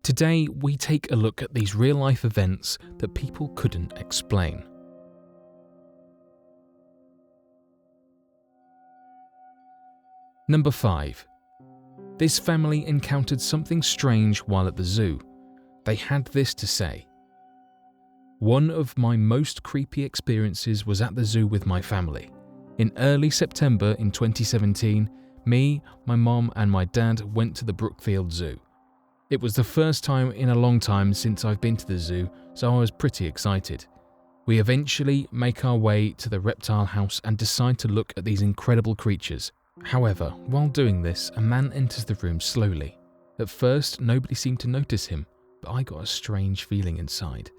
Today, we take a look at these real-life events that people couldn't explain. Number 5. This family encountered something strange while at the zoo. They had this to say. One of my most creepy experiences was at the zoo with my family. In early September in 2017, me, my mom and my dad went to the Brookfield Zoo. It was the first time in a long time since I've been to the zoo, so I was pretty excited. We eventually make our way to the reptile house and decide to look at these incredible creatures. However, while doing this, a man enters the room slowly. At first, nobody seemed to notice him, but I got a strange feeling inside.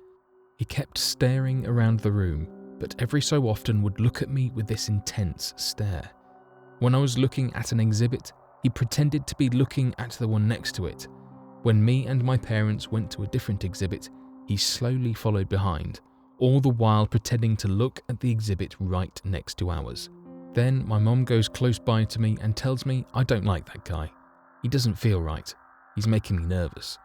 He kept staring around the room, but every so often would look at me with this intense stare. When I was looking at an exhibit, he pretended to be looking at the one next to it. When me and my parents went to a different exhibit, he slowly followed behind, all the while pretending to look at the exhibit right next to ours. Then my mom goes close by to me and tells me I don't like that guy. He doesn't feel right. He's making me nervous.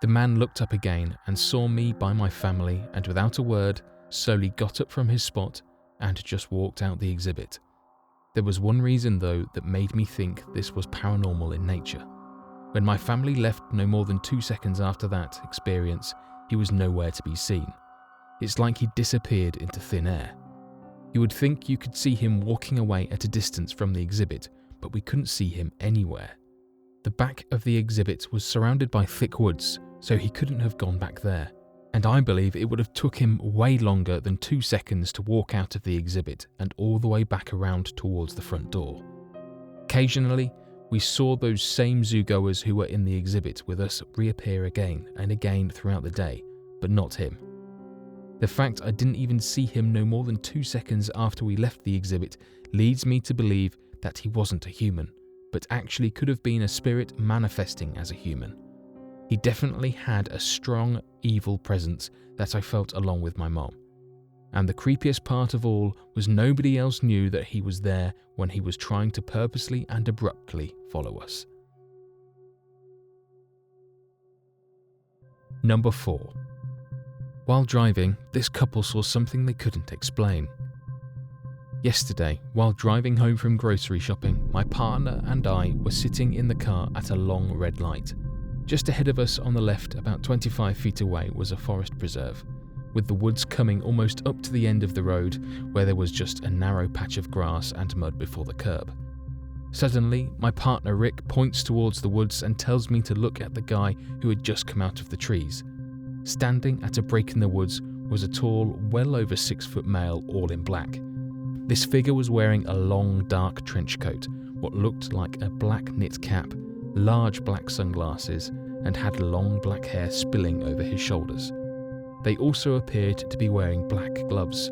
The man looked up again and saw me by my family and without a word, slowly got up from his spot and just walked out the exhibit. There was one reason though that made me think this was paranormal in nature. When my family left no more than 2 seconds after that experience, he was nowhere to be seen. It's like he disappeared into thin air. You would think you could see him walking away at a distance from the exhibit, but we couldn't see him anywhere. The back of the exhibit was surrounded by thick woods, so he couldn't have gone back there. And I believe it would have took him way longer than 2 seconds to walk out of the exhibit and all the way back around towards the front door. Occasionally, we saw those same zoogoers who were in the exhibit with us reappear again and again throughout the day, but not him. The fact I didn't even see him no more than 2 seconds after we left the exhibit leads me to believe that he wasn't a human, but actually could have been a spirit manifesting as a human. He definitely had a strong, evil presence that I felt along with my mom. And the creepiest part of all was nobody else knew that he was there when he was trying to purposely and abruptly follow us. Number 4. While driving, this couple saw something they couldn't explain. Yesterday, while driving home from grocery shopping, my partner and I were sitting in the car at a long red light. Just ahead of us on the left, about 25 feet away, was a forest preserve, with the woods coming almost up to the end of the road where there was just a narrow patch of grass and mud before the curb. Suddenly, my partner Rick points towards the woods and tells me to look at the guy who had just come out of the trees. Standing at a break in the woods was a tall, well over 6-foot male, all in black. This figure was wearing a long, dark trench coat, what looked like a black knit cap, large black sunglasses, and had long black hair spilling over his shoulders. They also appeared to be wearing black gloves.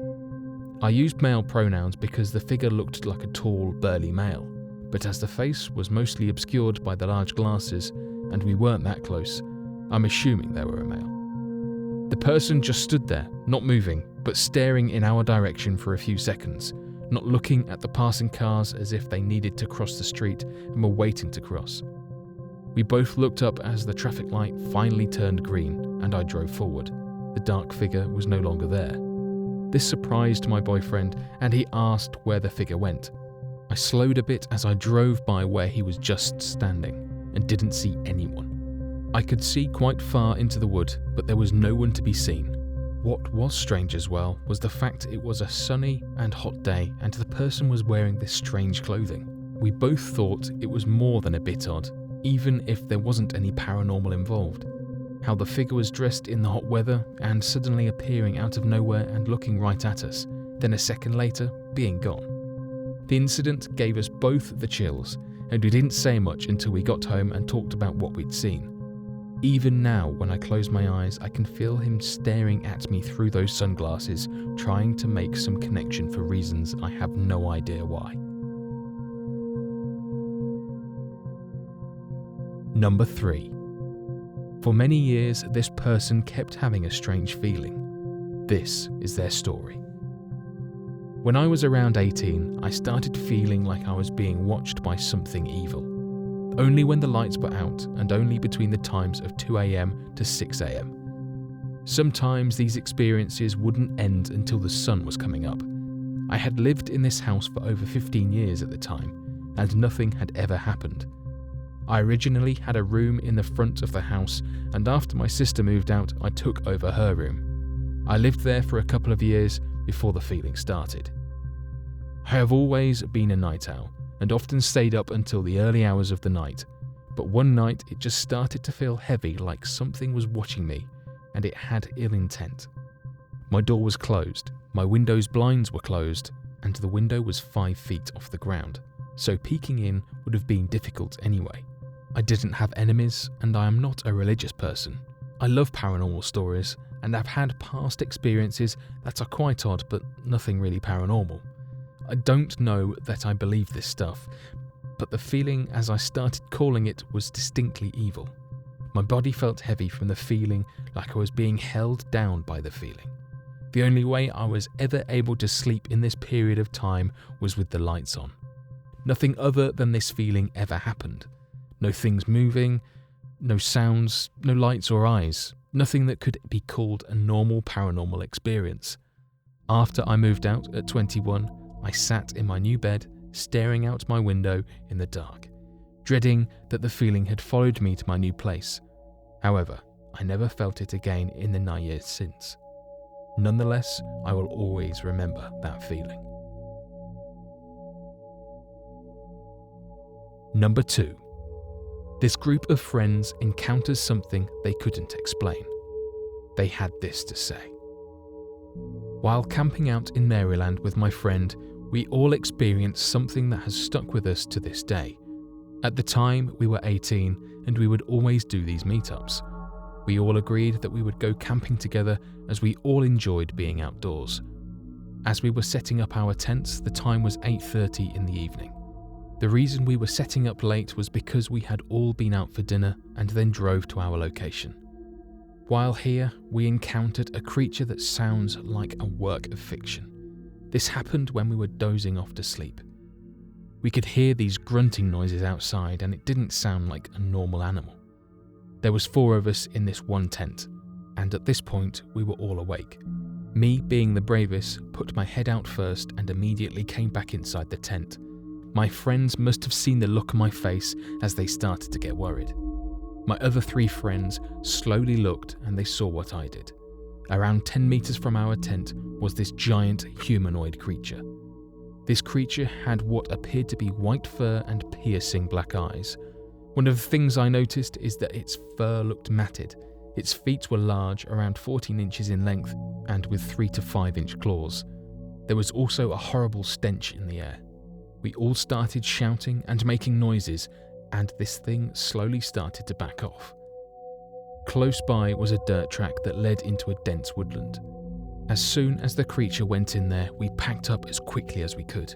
I used male pronouns because the figure looked like a tall, burly male, but as the face was mostly obscured by the large glasses, and we weren't that close, I'm assuming they were a male. The person just stood there, not moving, but staring in our direction for a few seconds, not looking at the passing cars as if they needed to cross the street and were waiting to cross. We both looked up as the traffic light finally turned green and I drove forward. The dark figure was no longer there. This surprised my boyfriend and he asked where the figure went. I slowed a bit as I drove by where he was just standing and didn't see anyone. I could see quite far into the wood, but there was no one to be seen. What was strange as well was the fact it was a sunny and hot day and the person was wearing this strange clothing. We both thought it was more than a bit odd, even if there wasn't any paranormal involved. How the figure was dressed in the hot weather and suddenly appearing out of nowhere and looking right at us, then a second later being gone. The incident gave us both the chills, and we didn't say much until we got home and talked about what we'd seen. Even now, when I close my eyes, I can feel him staring at me through those sunglasses, trying to make some connection for reasons I have no idea why. Number 3. For many years, this person kept having a strange feeling. This is their story. When I was around 18, I started feeling like I was being watched by something evil. only when the lights were out and only between the times of 2 a.m. to 6 a.m. Sometimes these experiences wouldn't end until the sun was coming up. I had lived in this house for over 15 years at the time, and nothing had ever happened. I originally had a room in the front of the house, and after my sister moved out, I took over her room. I lived there for a couple of years before the feeling started. I have always been a night owl, and often stayed up until the early hours of the night, but one night it just started to feel heavy, like something was watching me, and it had ill intent. My door was closed, my window's blinds were closed, and the window was 5 feet off the ground, so peeking in would have been difficult anyway. I didn't have enemies, and I am not a religious person. I love paranormal stories, and I've had past experiences that are quite odd, but nothing really paranormal. I don't know that I believe this stuff, but the feeling as I started calling it was distinctly evil. My body felt heavy from the feeling, like I was being held down by the feeling. The only way I was ever able to sleep in this period of time was with the lights on. Nothing other than this feeling ever happened. No things moving, no sounds, no lights or eyes, nothing that could be called a normal paranormal experience. After I moved out at 21, I sat in my new bed, staring out my window in the dark, dreading that the feeling had followed me to my new place. However, I never felt it again in the 9 years since. Nonetheless, I will always remember that feeling. Number 2. This group of friends encounters something they couldn't explain. They had this to say. While camping out in Maryland with my friend, we all experienced something that has stuck with us to this day. At the time, we were 18 and we would always do these meetups. We all agreed that we would go camping together as we all enjoyed being outdoors. As we were setting up our tents, the time was 8:30 in the evening. The reason we were setting up late was because we had all been out for dinner and then drove to our location. While here, we encountered a creature that sounds like a work of fiction. This happened when we were dozing off to sleep. We could hear these grunting noises outside, and it didn't sound like a normal animal. There was 4 of us in this one tent, and at this point we were all awake. Me, being the bravest, put my head out first and immediately came back inside the tent. My friends must have seen the look on my face as they started to get worried. My other 3 friends slowly looked and they saw what I did. Around 10 meters from our tent was this giant humanoid creature. This creature had what appeared to be white fur and piercing black eyes. One of the things I noticed is that its fur looked matted. Its feet were large, around 14 inches in length, and with 3 to 5 inch claws. There was also a horrible stench in the air. We all started shouting and making noises, and this thing slowly started to back off. Close by was a dirt track that led into a dense woodland. As soon as the creature went in there, we packed up as quickly as we could.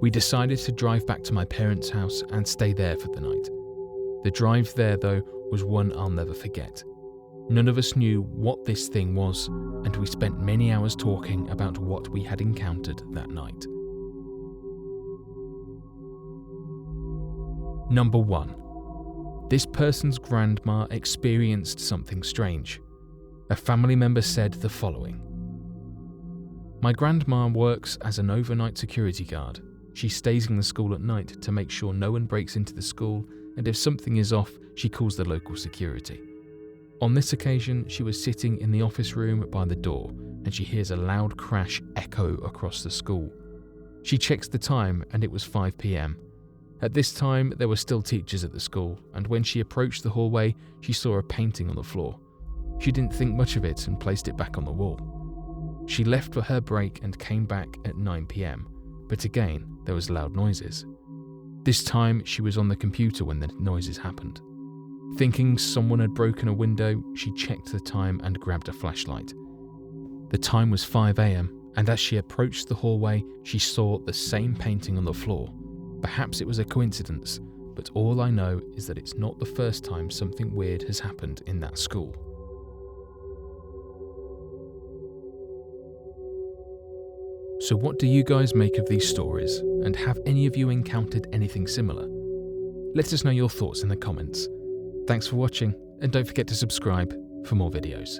We decided to drive back to my parents' house and stay there for the night. The drive there, though, was one I'll never forget. None of us knew what this thing was, and we spent many hours talking about what we had encountered that night. Number 1. This person's grandma experienced something strange. A family member said the following. My grandma works as an overnight security guard. She stays in the school at night to make sure no one breaks into the school, and if something is off, she calls the local security. On this occasion, she was sitting in the office room by the door, and she hears a loud crash echo across the school. She checks the time, and it was 5 p.m. At this time, there were still teachers at the school, and when she approached the hallway, she saw a painting on the floor. She didn't think much of it and placed it back on the wall. She left for her break and came back at 9 p.m, but again, there was loud noises. This time, she was on the computer when the noises happened. Thinking someone had broken a window, she checked the time and grabbed a flashlight. The time was 5 a.m, and as she approached the hallway, she saw the same painting on the floor. Perhaps it was a coincidence, but all I know is that it's not the first time something weird has happened in that school. So what do you guys make of these stories, and have any of you encountered anything similar? Let us know your thoughts in the comments. Thanks for watching, and don't forget to subscribe for more videos.